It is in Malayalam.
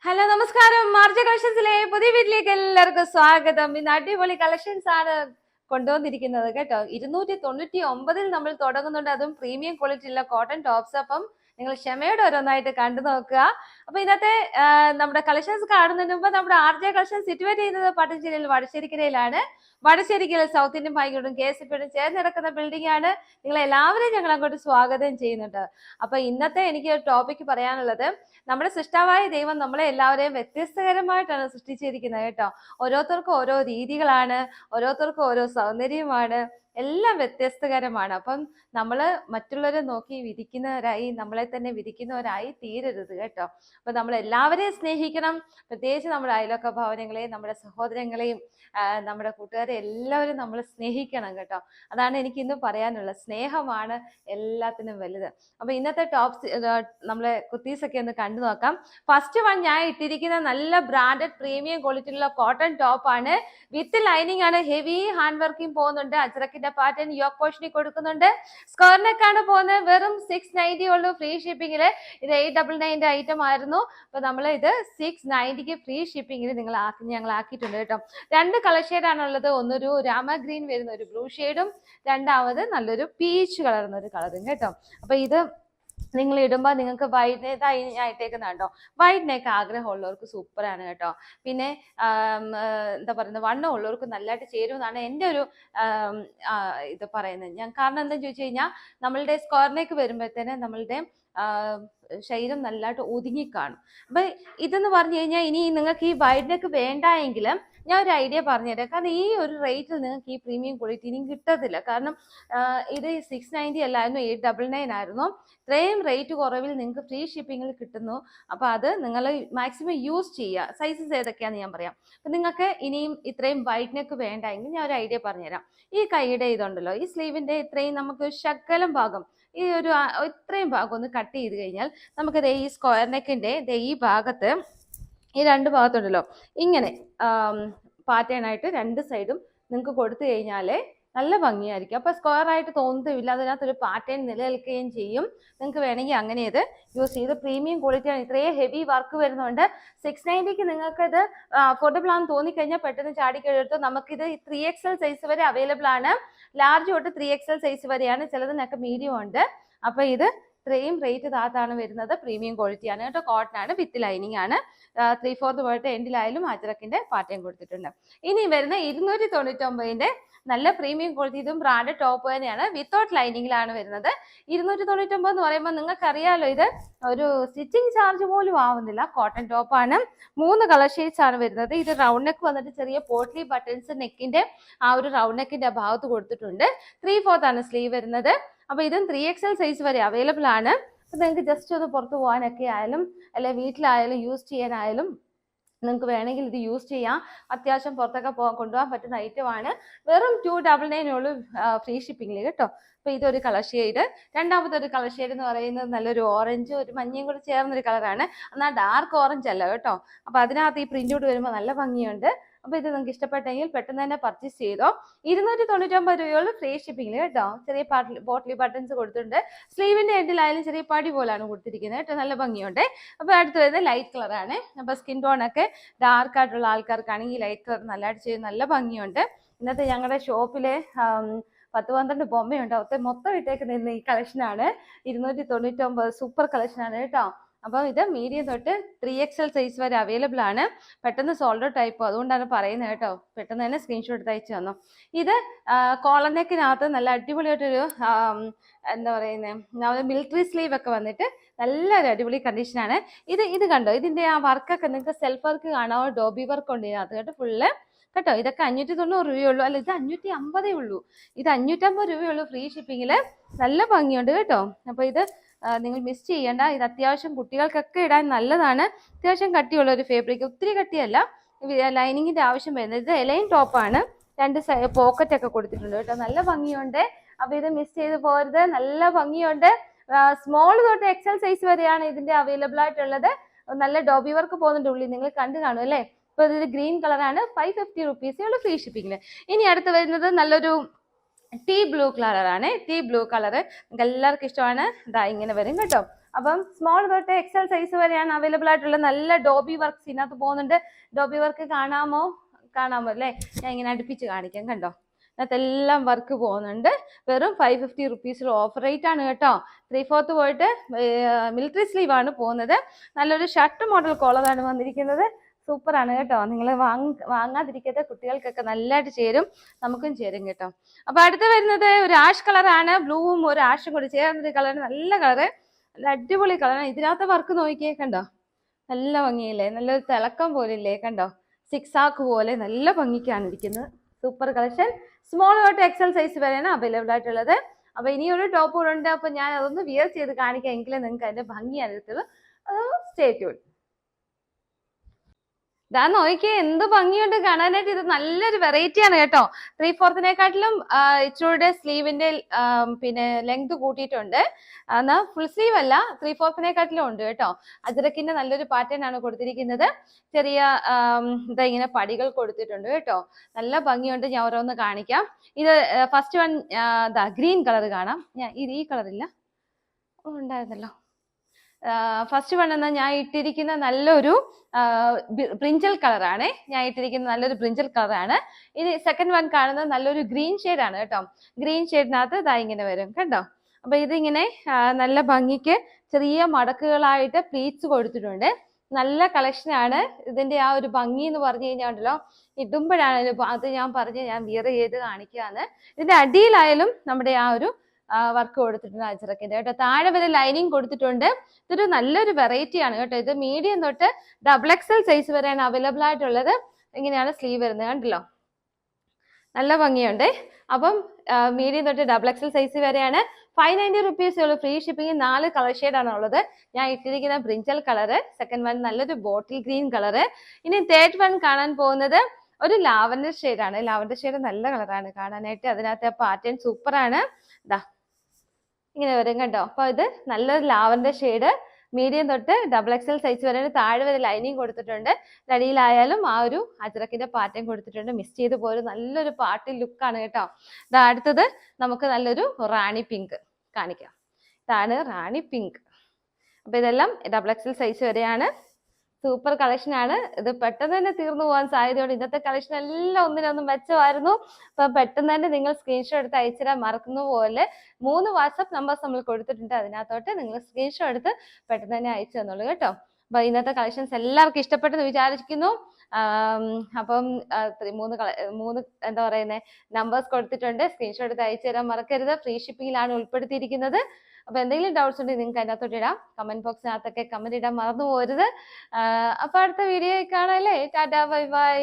ഹലോ നമസ്കാരം. മാർജ കളക്ഷൻസിലെ പുതിയ വീട്ടിലേക്ക് എല്ലാവർക്കും സ്വാഗതം. ഇന്ന് അടിപൊളി കളക്ഷൻസ് ആണ് കൊണ്ടുവന്നിരിക്കുന്നത് കേട്ടോ. 299 നമ്മൾ തുടങ്ങുന്നുണ്ട്, അതും പ്രീമിയം ക്വാളിറ്റി ഉള്ള കോട്ടൺ ടോപ്സ്. അപ്പം നിങ്ങൾ ക്ഷമയോടെ ഓരോന്നായിട്ട് കണ്ടു നോക്കുക. അപ്പൊ ഇന്നത്തെ നമ്മുടെ കളക്ഷൻസ് കാണുന്നതിന് മുമ്പ് നമ്മുടെ RJ കളക്ഷൻ സിറ്റുവേറ്റ് ചെയ്യുന്നത് പട്ടം ജില്ലയിൽ വടശ്ശേരിക്കരയിലാണ്. വടശ്ശേരിക്കര സൗത്ത് ഇന്ത്യൻ ബാങ്കോടും KSFയോടും ചേർന്ന് കിടക്കുന്ന ബിൽഡിംഗ് ആണ്. നിങ്ങൾ എല്ലാവരെയും ഞങ്ങൾ അങ്ങോട്ട് സ്വാഗതം ചെയ്യുന്നുണ്ട്. അപ്പൊ ഇന്നത്തെ എനിക്ക് ടോപ്പിക് പറയാനുള്ളത്, നമ്മുടെ സൃഷ്ടാവായ ദൈവം നമ്മളെ എല്ലാവരെയും വ്യത്യസ്തകരമായിട്ടാണ് സൃഷ്ടിച്ചിരിക്കുന്നത് കേട്ടോ. ഓരോരുത്തർക്കും ഓരോ രീതികളാണ്, ഓരോരുത്തർക്കും ഓരോ സൗന്ദര്യമാണ്, എല്ലാം വ്യത്യസ്തകരമാണ്. അപ്പം നമ്മൾ മറ്റുള്ളവരെ നോക്കി വിധിക്കുന്നവരായി, നമ്മളെ തന്നെ വിധിക്കുന്നവരായി തീരരുത് കേട്ടോ. അപ്പൊ നമ്മൾ എല്ലാവരെയും സ്നേഹിക്കണം. പ്രത്യേകിച്ച് നമ്മുടെ അയൽവക്ക ഭവനങ്ങളെയും നമ്മുടെ സഹോദരങ്ങളെയും നമ്മുടെ കൂട്ടുകാരെ എല്ലാവരും നമ്മൾ സ്നേഹിക്കണം കേട്ടോ. അതാണ് എനിക്ക് ഇന്ന് പറയാനുള്ളത്. സ്നേഹമാണ് എല്ലാത്തിനും വലുത്. അപ്പൊ ഇന്നത്തെ ടോപ്സ് നമ്മളെ കുർത്തീസ് ഒക്കെ ഒന്ന് കണ്ടു നോക്കാം. ഫസ്റ്റ് വൺ ഞാൻ ഇട്ടിരിക്കുന്ന നല്ല ബ്രാൻഡഡ് പ്രീമിയം ക്വാളിറ്റിയുള്ള കോട്ടൺ ടോപ്പ് ആണ്. വിത്ത് ലൈനിങ് ആണ്. ഹെവി ഹാൻഡ് വർക്കിംഗ് പോകുന്നുണ്ട്. അജ്രക്കിന്റെ പാറ്റേൺ യോക്ക് പോഷനിൽ കൊടുക്കുന്നുണ്ട്. സ്ക്വയറിനൊക്കെയാണ് പോകുന്നത്. വെറും 690 ഉള്ളൂ ഫ്രീ ഷിപ്പിംഗില്. ഇത് 899 ഐറ്റം ആയിരുന്നു. അപ്പൊ നമ്മൾ ഇത് 690 ഫ്രീ ഷിപ്പിംഗിൽ ഞങ്ങൾ ആക്കിയിട്ടുണ്ട് കേട്ടോ. രണ്ട് കളർ ഷെയ്ഡാണുള്ളത്. ഒന്നൊരു രാമ ഗ്രീൻ വരുന്ന ഒരു ബ്ലൂ ഷെയ്ഡും, രണ്ടാമത് നല്ലൊരു പീച്ച് കളർന്ന ഒരു കളറും കേട്ടോ. അപ്പൊ ഇത് നിങ്ങൾ ഇടുമ്പോൾ നിങ്ങൾക്ക് വൈഡ് ആയിട്ടേക്കുന്നുണ്ടോ, വൈഡ് നെക്ക് ആഗ്രഹമുള്ളവർക്ക് സൂപ്പറാണ് കേട്ടോ. പിന്നെ എന്താ പറയുന്നത്, വണ്ണം ഉള്ളവർക്ക് നല്ലതായിട്ട് ചേരുമെന്നാണ് എൻ്റെ ഒരു ഇത് പറയുന്നത്. ഞാൻ കാരണം എന്താണെന്ന് ചോദിച്ചു കഴിഞ്ഞാൽ, നമ്മളുടെ സ്ക്വയർ നെക്ക് വരുമ്പോഴത്തേന് നമ്മളുടെ ശരീരം നല്ലതായിട്ട് ഒതുങ്ങി കാണും. അപ്പൊ ഇതെന്ന് പറഞ്ഞു കഴിഞ്ഞാൽ, ഇനി നിങ്ങൾക്ക് ഈ വൈഡ് നെക്ക് വേണ്ട എങ്കിൽ ഞാൻ ഒരു ഐഡിയ പറഞ്ഞുതരാം. കാരണം ഈ ഒരു റേറ്റിൽ നിങ്ങൾക്ക് ഈ പ്രീമിയം ക്വാളിറ്റി ഇനിയും കിട്ടത്തില്ല. കാരണം ഇത് 690 അല്ലായിരുന്നു, 899 ആയിരുന്നു. ഇത്രയും റേറ്റ് കുറവിൽ നിങ്ങൾക്ക് ഫ്രീ ഷിപ്പിങ്ങിൽ കിട്ടുന്നു. അപ്പൊ അത് നിങ്ങൾ മാക്സിമം യൂസ് ചെയ്യുക. സൈസസ് ഏതൊക്കെയാണെന്ന് ഞാൻ പറയാം. അപ്പൊ നിങ്ങൾക്ക് ഇനിയും ഇത്രയും വൈഡ് നെക്ക് വേണ്ട എങ്കിൽ ഞാൻ ഒരു ഐഡിയ പറഞ്ഞുതരാം. ഈ കൈയുടെ ഇതുണ്ടല്ലോ, ഈ സ്ലീവിന്റെ ഇത്രയും നമുക്ക് ശകലം ഭാഗം, ഈ ഒരു ഇത്രയും ഭാഗം ഒന്ന് കട്ട് ചെയ്ത് കഴിഞ്ഞാൽ നമുക്കത് ഈ സ്ക്വയർ നെക്കിന്റെ ഈ ഭാഗത്ത്, ഈ രണ്ട് ഭാഗത്തുണ്ടല്ലോ, ഇങ്ങനെ പാറ്റേൺ ആയിട്ട് രണ്ട് സൈഡും നിങ്ങൾക്ക് കൊടുത്തു കഴിഞ്ഞാലേ നല്ല ഭംഗിയായിരിക്കും. അപ്പൊ സ്ക്വയർ ആയിട്ട് തോന്നുന്നില്ല, അതിനകത്തൊരു പാറ്റേൺ നിലനിൽക്കുകയും ചെയ്യും. നിങ്ങൾക്ക് വേണമെങ്കിൽ അങ്ങനെ ഇത് യൂസ് ചെയ്ത്. പ്രീമിയം ക്വാളിറ്റിയാണ്. ഇത്രയും ഹെവി വർക്ക് വരുന്നുണ്ട്. 690 നിങ്ങൾക്ക് ഇത് അഫോർഡബിൾ ആണെന്ന് തോന്നിക്കഴിഞ്ഞാൽ പെട്ടെന്ന് ചാടിക്കഴിഞ്ഞിട്ട് നമുക്കിത് 3XL സൈസ് വരെ അവൈലബിൾ ആണ്. ലാർജ് തൊട്ട് 3XL സൈസ് വരെയാണ്. ചിലതിനൊക്കെ മീഡിയം ഉണ്ട്. അപ്പൊ ഇത് ഇത്രയും റേറ്റ് താത്താണ് വരുന്നത്. പ്രീമിയം ക്വാളിറ്റി ആണ് കേട്ടോ. കോട്ടൺ ആണ്, വിത്ത് ലൈനിങ് ആണ്. 3/4 പോയിട്ട് എൻഡിലായാലും അജ്രക്കിന്റെ പാറ്റേൺ കൊടുത്തിട്ടുണ്ട്. ഇനി വരുന്ന 299ന്റെ നല്ല പ്രീമിയം ക്വാളിറ്റി, ഇതും ബ്രാൻഡ് ടോപ്പ് തന്നെയാണ്. വിത്തൗട്ട് ലൈനിങ്ങിലാണ് വരുന്നത്. 299 എന്ന് പറയുമ്പോൾ നിങ്ങൾക്ക് അറിയാലോ, ഇത് ഒരു സ്റ്റിച്ചിങ് ചാർജ് പോലും ആവുന്നില്ല. കോട്ടൺ ടോപ്പാണ്. 3 കളർ ഷെയ്ഡ്സ് ആണ് വരുന്നത്. ഇത് റൗണ്ട് നെക്ക് വന്നിട്ട് ചെറിയ പോട്ട്ലി ബട്ടൺസ് നെക്കിന്റെ ആ ഒരു റൗണ്ട് നെക്കിന്റെ ഭാഗത്ത് കൊടുത്തിട്ടുണ്ട്. 3/4 ആണ് സ്ലീവ് വരുന്നത്. അപ്പൊ ഇതും 3XL സൈസ് വരെ അവൈലബിൾ ആണ്. അപ്പൊ നിങ്ങൾക്ക് ജസ്റ്റ് ഒന്ന് പുറത്ത് പോകാനൊക്കെ ആയാലും അല്ലെ വീട്ടിലായാലും യൂസ് ചെയ്യാനായാലും നിങ്ങൾക്ക് വേണമെങ്കിൽ ഇത് യൂസ് ചെയ്യാം. അത്യാവശ്യം പുറത്തൊക്കെ കൊണ്ടുപോകാൻ പറ്റുന്ന ഐറ്റമാണ്. വെറും 299 ഉള്ളൂ ഫ്രീ ഷിപ്പിംഗിൽ കേട്ടോ. അപ്പൊ ഇതൊരു കളർ ഷെയ്ഡ്. രണ്ടാമത്തെ ഒരു കളർ ഷെയ്ഡ് എന്ന് പറയുന്നത് നല്ലൊരു ഓറഞ്ച്, ഒരു മഞ്ഞയും കൂടി ചേർന്നൊരു കളറാണ്. എന്നാൽ ഡാർക്ക് ഓറഞ്ച് അല്ല കേട്ടോ. അപ്പൊ അതിനകത്ത് ഈ പ്രിന്റ് ഔട്ട് വരുമ്പോൾ നല്ല ഭംഗിയുണ്ട്. അപ്പൊ ഇത് നിങ്ങൾക്ക് ഇഷ്ടപ്പെട്ടെങ്കിൽ പെട്ടെന്ന് തന്നെ പർച്ചേസ് ചെയ്തോ. 299 രൂപയുള്ള ഫ്രീ ഷിപ്പിംഗിൽ കേട്ടോ. ചെറിയ പോട്ട്ലി ബട്ടൺസ് കൊടുത്തിട്ടുണ്ട്. സ്ലീവിന്റെ എൻഡിലായാലും ചെറിയ പടി പോലാണ് കൊടുത്തിരിക്കുന്നത് കേട്ടോ. നല്ല ഭംഗിയുണ്ട്. അപ്പൊ അടുത്ത് വരുന്നത് ലൈറ്റ് കളറാണ്. അപ്പൊ സ്കിൻ ടോൺ ഒക്കെ ഡാർക്ക് ആയിട്ടുള്ള ആൾക്കാർക്കാണെങ്കിൽ ലൈറ്റ് കളർ നല്ലതായിട്ട് ചെയ്യും. നല്ല ഭംഗിയുണ്ട്. ഇന്നത്തെ ഞങ്ങളുടെ ഷോപ്പിലെ 10-12 ബൊമ്മയുണ്ട്. അവത്തെ മൊത്തം ഇട്ടേക്കുന്ന ഈ കളക്ഷനാണ്. 299 സൂപ്പർ കളക്ഷനാണ് കേട്ടോ. അപ്പം ഇത് മീഡിയം തൊട്ട് 3XL സൈസ് വരെ അവൈലബിൾ ആണ്. പെട്ടെന്ന് സോൾഡ് ഔട്ട് ആയിപ്പോ, അതുകൊണ്ടാണ് പറയുന്നത് കേട്ടോ. പെട്ടെന്ന് തന്നെ സ്ക്രീൻഷോട്ട് എടുത്ത് അയച്ചു തന്നു. ഇത് കോളർ നെക്കിനകത്ത് നല്ല അടിപൊളിയായിട്ടൊരു എന്താ പറയുന്നത്, മിലിറ്ററി സ്ലീവ് ഒക്കെ വന്നിട്ട് നല്ലൊരു അടിപൊളി കണ്ടീഷനാണ്. ഇത് കണ്ടോ, ഇതിന്റെ ആ വർക്കൊക്കെ നിങ്ങൾക്ക് സെൽഫ് വർക്ക് കാണാമോ, ഡോബി വർക്ക് ഉണ്ട് ഇതിനകത്ത് കേട്ടോ. ഫുള്ള് കേട്ടോ. ഇതൊക്കെ 590 രൂപയുള്ളൂ. അല്ല, ഇത് 550 ഉള്ളൂ. ഇത് 550 രൂപയുള്ളൂ ഫ്രീ ഷിപ്പിങ്ങില്. നല്ല ഭംഗിയുണ്ട് കേട്ടോ. അപ്പൊ ഇത് നിങ്ങൾ മിസ് ചെയ്യേണ്ട. ഇത് അത്യാവശ്യം കുട്ടികൾക്കൊക്കെ ഇടാൻ നല്ലതാണ്. അത്യാവശ്യം കട്ടിയുള്ള ഒരു ഫാബ്രിക്, ഒത്തിരി കട്ടിയല്ല. ലൈനിങ്ങിന്റെ ആവശ്യം വരുന്നത്. ഇത് എലൈൻ ടോപ്പാണ്. 2 പോക്കറ്റ് ഒക്കെ കൊടുത്തിട്ടുണ്ട് കേട്ടോ. നല്ല ഭംഗിയുണ്ട്. അപ്പൊ ഇത് മിസ് ചെയ്ത് പോരുത്. നല്ല ഭംഗിയുണ്ട്. സ്മോൾ തൊട്ട് XL സൈസ് വരെയാണ് ഇതിന്റെ അവൈലബിൾ ആയിട്ടുള്ളത്. നല്ല ഡോബി വർക്ക് പോകുന്നുണ്ട് ഉള്ളിൽ, നിങ്ങൾ കണ്ടു കാണും അല്ലേ. ഇപ്പൊ ഇത് ഗ്രീൻ കളറാണ്. 550 റുപ്പീസേ ഉള്ളൂ ഫ്രീ ഷിപ്പിങ്ങില്. ഇനി അടുത്ത് വരുന്നത് നല്ലൊരു ടീ ബ്ലൂ കളറാണ്. ടീ ബ്ലൂ കളറ് നിങ്ങൾക്ക് എല്ലാവർക്കും ഇഷ്ടമാണ്. ഇതാ ഇങ്ങനെ വരും കേട്ടോ. അപ്പം സ്മോൾ തൊട്ട് എക്സൽ സൈസ് വരെയാണ് അവൈലബിൾ ആയിട്ടുള്ള. നല്ല ഡോബി വർക്ക്സ് ഇതിനകത്ത് പോകുന്നുണ്ട്. ഡോബി വർക്ക് കാണാമോ അല്ലേ? ഞാൻ ഇങ്ങനെ അടുപ്പിച്ച് കാണിക്കാം. കണ്ടോ, അതിനകത്തെല്ലാം വർക്ക് പോകുന്നുണ്ട്. വെറും 550 റുപ്പീസിൽ ഓഫർ റേറ്റ് ആണ് കേട്ടോ. 3/4 പോയിട്ട് മിലിറ്ററി സ്ലീവ് ആണ് പോകുന്നത്. നല്ലൊരു ഷർട്ട് മോഡൽ കോളറാണ് വന്നിരിക്കുന്നത്. സൂപ്പർ ആണ് കേട്ടോ. നിങ്ങൾ വാങ്ങാതിരിക്കാത്ത കുട്ടികൾക്കൊക്കെ നല്ലതായിട്ട് ചേരും, നമുക്കും ചേരും കേട്ടോ. അപ്പൊ അടുത്ത് വരുന്നത് ഒരു ആഷ് കളറാണ്. ബ്ലൂവും ഒരു ആഷും കൂടി ചേർന്നൊരു കളർ. നല്ല കളറ്, നല്ല അടിപൊളി കളറാണ്. ഇതിനകത്ത് വർക്ക് നോക്കിയേ, കണ്ടോ, നല്ല ഭംഗിയില്ലേ? നല്ലൊരു തിളക്കം പോലെ ഇല്ലേ? കണ്ടോ, സിക്സാക്ക് പോലെ നല്ല ഭംഗിക്കാണ് ഇരിക്കുന്നത്. Super collection. സ്മോൾ തൊട്ട് എക്സൽ സൈസ് വരെയാണ് അവൈലബിൾ ആയിട്ടുള്ളത്. അപ്പൊ ഇനിയൊരു ടോപ്പ് കൂടെ ഉണ്ട്. അപ്പൊ ഞാൻ അതൊന്ന് വിയർ ചെയ്ത് കാണിക്കാം, എങ്കിലേ നിങ്ങൾക്ക് അതിന്റെ ഭംഗി അറിയത്തുള്ളൂ. അത് സ്റ്റേ ട്യൂൺ. ഇതാ നോക്കിയേ, എന്ത് ഭംഗിയുണ്ട് കാണാനായിട്ട്. ഇത് നല്ലൊരു വെറൈറ്റി ആണ് കേട്ടോ. 3/4 ഇച്ചിരൂടെ സ്ലീവിന്റെ പിന്നെ ലെങ്ത് കൂട്ടിയിട്ടുണ്ട്. എന്നാ ഫുൾ സ്ലീവ് അല്ല, 3/4 ഉണ്ട് കേട്ടോ. അജ്രക്കിന്റെ നല്ലൊരു പാറ്റേൺ ആണ് കൊടുത്തിരിക്കുന്നത്. ചെറിയ ഇതാ ഇങ്ങനെ പടികൾ കൊടുത്തിട്ടുണ്ട് കേട്ടോ. നല്ല ഭംഗിയുണ്ട്. ഞാൻ ഓരോന്ന് കാണിക്കാം. ഇത് ഫസ്റ്റ് വൺ ഗ്രീൻ കളർ കാണാം. ഞാൻ ഈ കളറില്ല ഉണ്ടായിരുന്നല്ലോ. ഫസ്റ്റ് വൺ എന്നാൽ ഞാൻ ഇട്ടിരിക്കുന്ന നല്ലൊരു ബ്രിഞ്ചൽ കളറാണ്. ഞാൻ ഇട്ടിരിക്കുന്ന നല്ലൊരു ബ്രിഞ്ചൽ കളറാണ്. ഇനി സെക്കൻഡ് വൺ കാണുന്നത് നല്ലൊരു ഗ്രീൻ ഷെയ്ഡാണ് കേട്ടോ. ഗ്രീൻ ഷെയ്ഡിനകത്ത് ഇതാ ഇങ്ങനെ വരും കണ്ടോ. അപ്പൊ ഇതിങ്ങനെ നല്ല ഭംഗിക്ക് ചെറിയ മടക്കുകളായിട്ട് പ്ലീറ്റ്സ് കൊടുത്തിട്ടുണ്ട്. നല്ല കളക്ഷനാണ്. ഇതിന്റെ ആ ഒരു ഭംഗി എന്ന് പറഞ്ഞു കഴിഞ്ഞാൽ ഉണ്ടല്ലോ, ഇടുമ്പോഴാണ് അത് ഞാൻ വിയർ ചെയ്ത് കാണിക്കുകയാണ്. ഇതിന്റെ അടിയിലായാലും നമ്മുടെ ആ ഒരു വർക്ക് കൊടുത്തിട്ടുണ്ട് അജ്രക്കിന്റെ കേട്ടോ. താഴെ വരെ ലൈനിങ് കൊടുത്തിട്ടുണ്ട്. ഇതൊരു നല്ലൊരു വെറൈറ്റി ആണ് കേട്ടോ. ഇത് മീഡിയം തൊട്ട് XXL സൈസ് വരെയാണ് അവൈലബിൾ ആയിട്ടുള്ളത്. ഇങ്ങനെയാണ് സ്ലീവ് വരുന്നത്, കണ്ടല്ലോ, നല്ല ഭംഗിയുണ്ട്. അപ്പം മീഡിയം തൊട്ട് XXL സൈസ് വരെയാണ്. 590 റുപ്പീസ് ഉള്ളു. Free shipping. 4 കളർ ഷെയ്ഡാണ് ഉള്ളത്. ഞാൻ ഇട്ടിരിക്കുന്ന ബ്രിഞ്ചൽ കളറ്, സെക്കൻഡ് വൺ നല്ലൊരു ബോട്ടിൽ ഗ്രീൻ കളറ്. ഇനി തേർഡ് വൺ കാണാൻ പോകുന്നത് ഒരു ലാവൻഡർ ഷെയ്ഡാണ്. ലാവൻഡർ ഷെയ്ഡ് നല്ല കളറാണ് കാണാനായിട്ട്. അതിനകത്ത് പാറ്റേൺ സൂപ്പറാണ്. ഇതാ ഇങ്ങനെ വരും കണ്ടോ. അപ്പൊ ഇത് നല്ലൊരു ലാവൻഡർ ഷെയ്ഡ്. മീഡിയം തൊട്ട് XXL സൈസ് വരെ. താഴെ വരെ ലൈനിങ് കൊടുത്തിട്ടുണ്ട്. അടിയിലായാലും ആ ഒരു അജ്രക്കിന്റെ പാറ്റേൺ കൊടുത്തിട്ടുണ്ട്. മിസ് ചെയ്ത് പോലും നല്ലൊരു പാർട്ടി ലുക്കാണ് കേട്ടോ. അടുത്തത് നമുക്ക് നല്ലൊരു റാണി പിങ്ക് കാണിക്കാം. ഇതാണ് റാണി പിങ്ക്. അപ്പൊ ഇതെല്ലാം XXL സൈസ് വരെയാണ്. സൂപ്പർ കളക്ഷൻ ആണ്. ഇത് പെട്ടെന്ന് തന്നെ തീർന്നു പോകാൻ സാധ്യതയുണ്ട്. ഇന്നത്തെ കളക്ഷൻ എല്ലാം ഒന്നിനൊന്നും മെച്ചമായിരുന്നു. അപ്പൊ പെട്ടെന്ന് തന്നെ നിങ്ങൾ സ്ക്രീൻഷോട്ട് എടുത്ത് അയച്ചിടാൻ മറക്കുന്ന പോലെ 3 വാട്സപ്പ് നമ്പേഴ്സ് നമ്മൾ കൊടുത്തിട്ടുണ്ട്. അതിനകത്തോട്ട് നിങ്ങൾ സ്ക്രീൻഷോട്ട് എടുത്ത് പെട്ടെന്ന് തന്നെ അയച്ചു തന്നോളൂ കേട്ടോ. അപ്പൊ ഇന്നത്തെ കളക്ഷൻസ് എല്ലാവർക്കും ഇഷ്ടപ്പെട്ടെന്ന് വിചാരിക്കുന്നു. അപ്പം 3 എന്താ പറയുന്നത് നമ്പേഴ്സ് കൊടുത്തിട്ടുണ്ട്. സ്ക്രീൻഷോട്ട് എടുത്ത് അയച്ചു തരാൻ മറക്കരുത്. ഫ്രീ ഷിപ്പിംഗിലാണ് ഉൾപ്പെടുത്തിയിരിക്കുന്നത്. അപ്പൊ എന്തെങ്കിലും ഡൗട്ട്സ് ഉണ്ടെങ്കിൽ നിങ്ങൾക്ക് അതിനകത്തോട്ട് ഇടാം. കമന്റ് ബോക്സിനകത്തൊക്കെ കമന്റ് ഇടാൻ മറന്നു പോരുത്. അപ്പൊ അടുത്ത വീഡിയോ കാണാം അല്ലേ. Tata, bye bye.